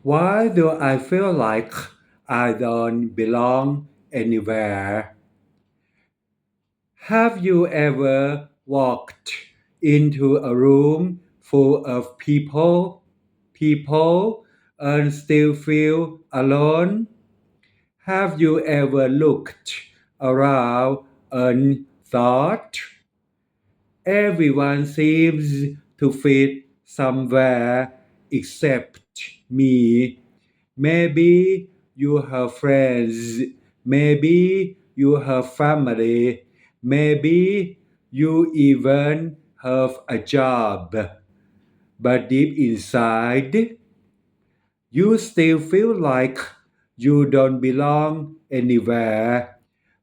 Why do I feel like I don't belong anywhere? Have you ever walked into a room full of people, and still feel alone? Have you ever looked around and thought, everyone seems to fit somewhere except me? Maybe you have friends, maybe you have family, maybe you even have a job, but deep inside, you still feel like you don't belong anywhere.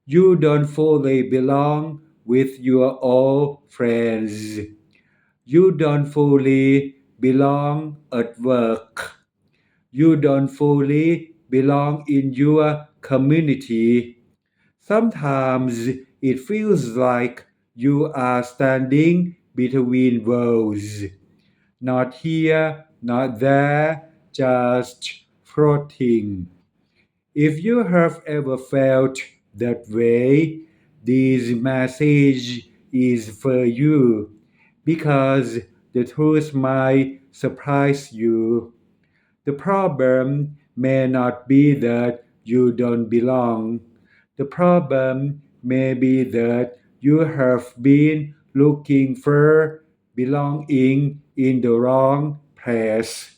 You don't fully belong with your old friends. You don't fully belong at work. You don't fully belong in your community. Sometimes it feels like you are standing between worlds, not here, not there, just floating. If you have ever felt that way, this message is for you because the truth might surprise you. The problem may not be that you don't belong. The problem may be that you have been looking for belonging in the wrong place.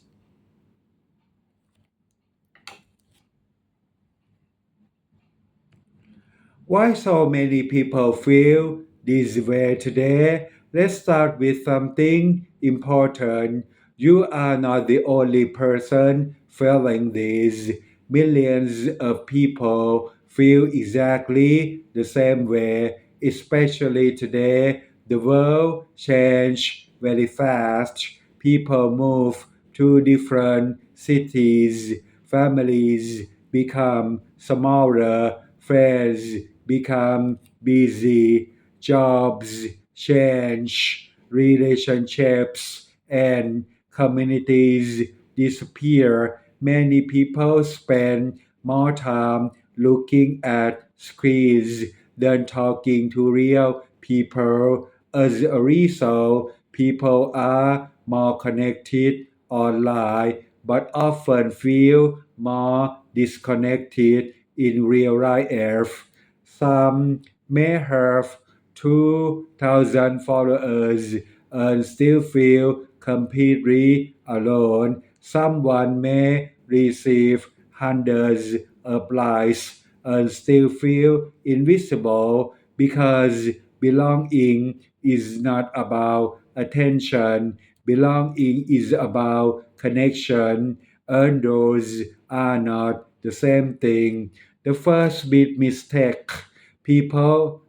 Why so many people feel this way today? Let's start with something important. You are not the only person feeling this. Millions of people feel exactly the same way, especially today. The world changed very fast. People move to different cities. Families become smaller. Friends become busy, jobs change, relationships and communities disappear. Many people spend more time looking at screens than talking to real people. As a result, people are more connected online but often feel more disconnected in real life. Some may have 2,000 followers and still feel completely alone. Someone may receive hundreds of likes and still feel invisible because belonging is not about attention. Belonging is about connection, and those are not the same thing. The first big mistake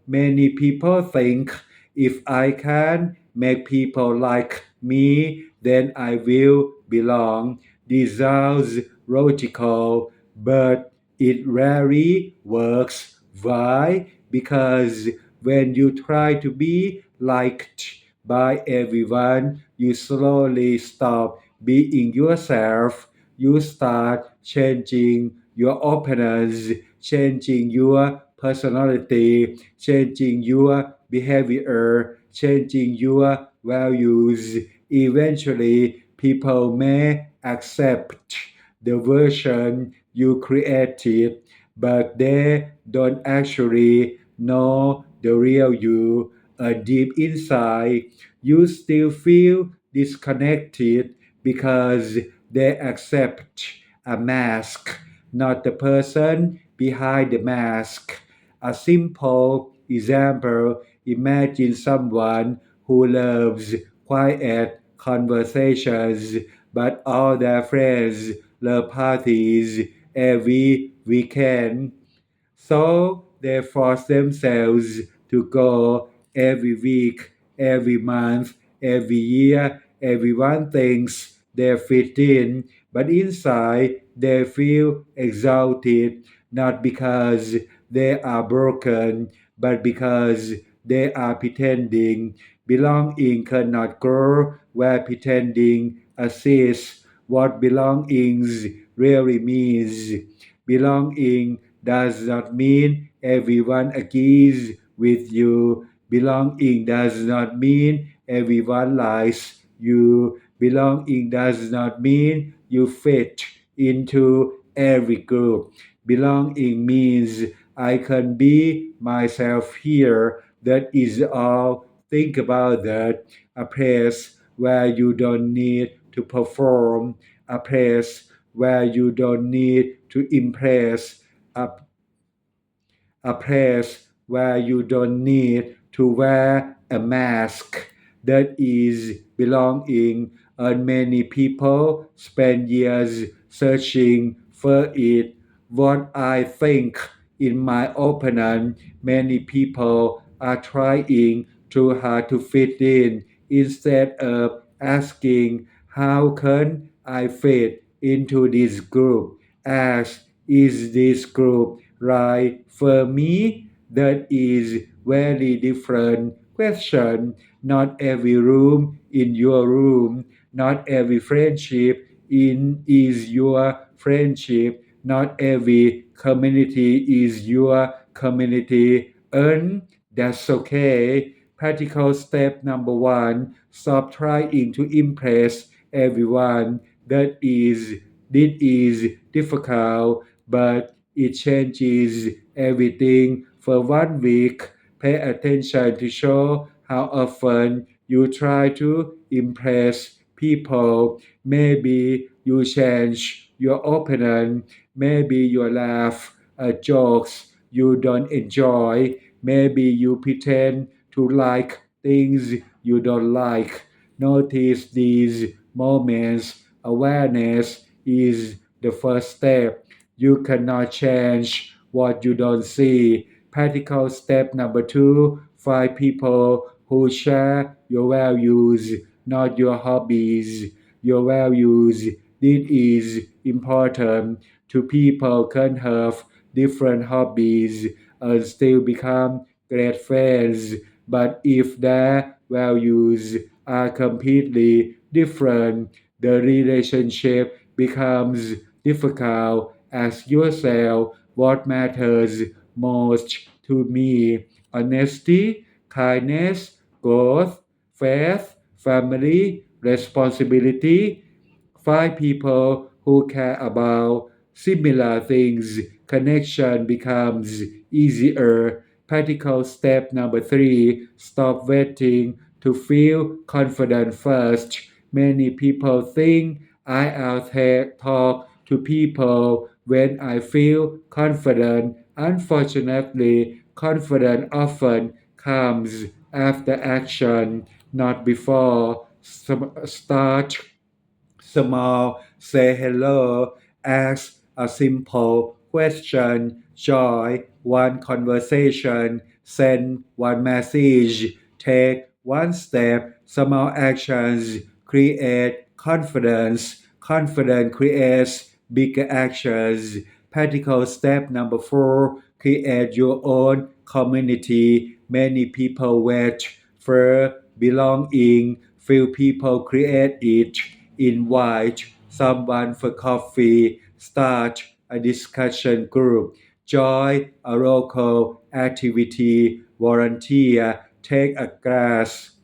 many people think, if I can make people like me, then I will belong. This sounds logical, but it rarely works. Why? Because when you try to be liked by everyone, you slowly stop being yourself. You start changing your opinions, changing your personality, changing your behavior, changing your values. Eventually, people may accept the version you created, but they don't actually know the real you. Deep inside, you still feel disconnected because they accept a mask, not the person behind the mask. A simple example, imagine someone who loves quiet conversations, but all their friends love parties every weekend. So they force themselves to go every week, every month, every year. Everyone thinks they fit in, but inside they feel exhausted, not because they are broken, but because they are pretending. Belonging cannot grow where pretending exists. what belongings really means. Belonging does not mean everyone agrees with you. Belonging does not mean everyone likes you. Belonging does not mean you fit into every group. Belonging means I can be myself here. That is all. Think about that. A place where you don't need to perform, a place where you don't need to impress, a a place where you don't need to wear a mask. That is belonging, and many people spend years searching for it. What I think, in my opinion, many people are trying too hard to fit in instead of asking, how can I fit into this group? Ask, is this group right for me? That is very different question. Not every room in your room, not every friendship is your friendship, not every community is your community, and that's okay. Practical step number one, stop trying to impress everyone. That is difficult, but it changes everything. For 1 week, pay attention to show how often you try to impress people. Maybe you change your opinion. Maybe you laugh at jokes you don't enjoy. Maybe you pretend to like things you don't like. Notice these moments. Awareness is the first step. You cannot change what you don't see. Practical step number two, find people who share your values, not your hobbies. Your values. This is important. Two people can have different hobbies and still become great friends. But if their values are completely different, the relationship becomes difficult. Ask yourself what matters most to me: honesty, kindness, growth, faith, family, responsibility. Find people who care about similar things. Connection becomes easier. Practical step number three, stop waiting to feel confident first. Many people think I'll talk to people when I feel confident. Unfortunately, confidence often comes after action, not before. Start small, say hello, ask a simple question, join one conversation, send one message, take one step. Small actions create confidence. Confidence creates bigger actions. Practical step number four, create your own community. Many people wait for belonging. Few people create it. Invite someone for coffee, start a discussion group, join a local activity, volunteer, take a class,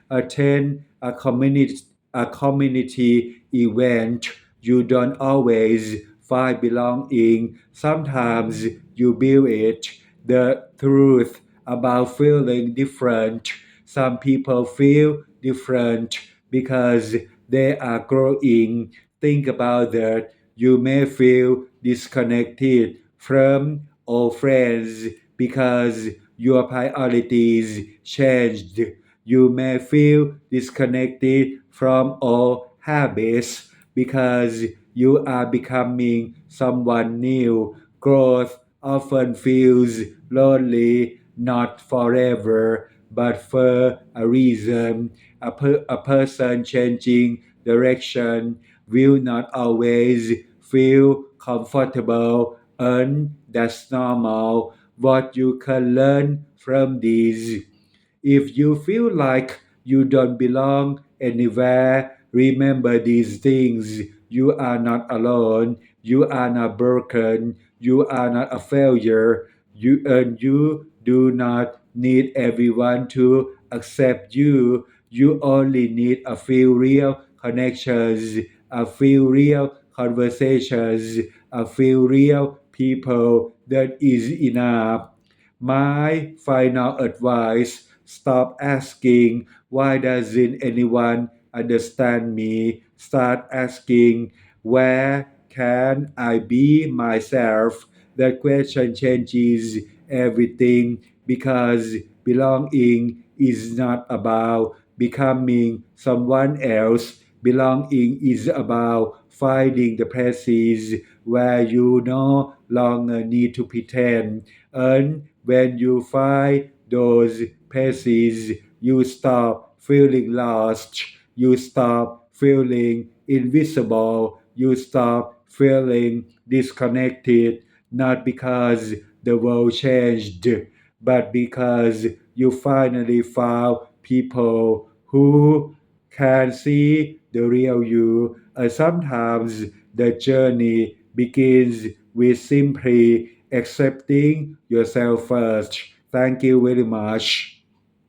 attend a community event. You don't always find belonging. Sometimes you build it. The truth about feeling different. Some people feel different because they are growing. Think about that. You may feel disconnected from old friends because your priorities changed. You may feel disconnected from old habits because you are becoming someone new. Growth often feels lonely, not forever, but for a reason. A person changing direction will not always feel comfortable, and that's normal. What you can learn from this: if you feel like you don't belong anywhere, Remember these things. You are not alone. You are not broken. You are not a failure. You do not need everyone to accept you. You only need a few real connections, a few real conversations, a few real people. That is enough. My final advice: stop asking, why doesn't anyone understand me? Start asking, where can I be myself? That question changes everything, because belonging is not about becoming someone else. Belonging is about finding the places where you no longer need to pretend. And when you find those places, you stop feeling lost, you stop feeling invisible, you stop feeling disconnected, not because the world changed, but because you finally found people who can see the real you. And sometimes the journey begins with simply accepting yourself first. Thank you very much.